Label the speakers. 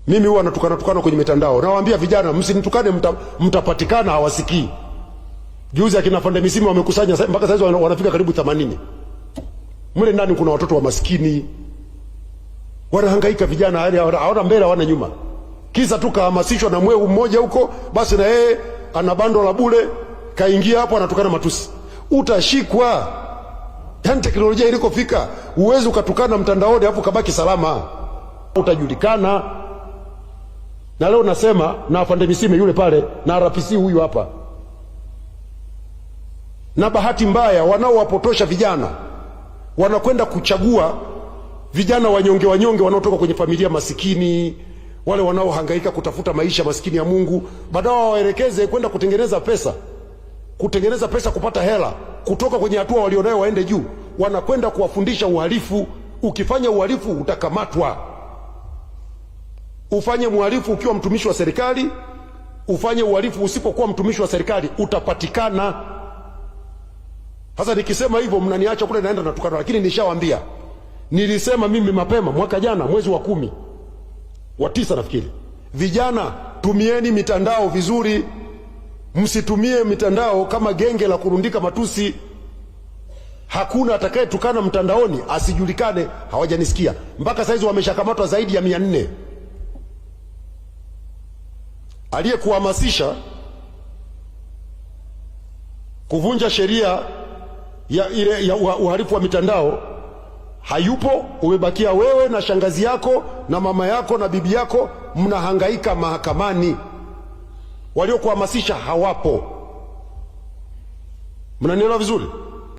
Speaker 1: Mimi huwa natukana kwenye mitandao. Nawaambia vijana msinitukane, mtapatikana hawasikii. Juzi akina Fande Misimu wamekusanya mpaka sasa wanafika karibu 80. Mle ndani kuna watoto wa maskini. Wanahangaika vijana, hali hawana mbele hawana nyuma. Kisa tu kahamasishwa na mweu mmoja huko, basi na yeye ana bando la bure, kaingia hapo anatukana matusi. Utashikwa. Yaani teknolojia ilikofika, uwezi ukatukana mtandaoni hapo kabaki salama. Utajulikana. Na leo nasema na Fande Misime yule pale na RPC huyu hapa. Na bahati mbaya wanaowapotosha vijana wanakwenda kuchagua vijana wanyonge wanaotoka kwenye familia masikini, wale wanaohangaika kutafuta maisha maskini ya Mungu, badala waelekeze kwenda kutengeneza pesa, kupata hela kutoka kwenye hatua walionayo waende juu. Wanakwenda kuwafundisha uhalifu. Ukifanya uhalifu utakamatwa. Ufanye uhalifu ukiwa mtumishi wa serikali, ufanye uhalifu usipokuwa mtumishi wa serikali, utapatikana. Sasa nikisema hivyo mnaniacha kule naenda natukana, lakini nishawaambia. Nilisema mimi mapema mwaka jana mwezi wa 10 wa 9 nafikiri, vijana tumieni mitandao vizuri, msitumie mitandao kama genge la kurundika matusi. Hakuna atakayetukana mtandaoni asijulikane. Hawajanisikia mpaka saizi, wameshakamatwa zaidi ya 400. Aliyekuhamasisha kuvunja sheria ya uhalifu wa mitandao hayupo. Umebakia wewe na shangazi yako na mama yako na bibi yako, mnahangaika mahakamani. Waliokuhamasisha hawapo. Mnanielewa vizuri?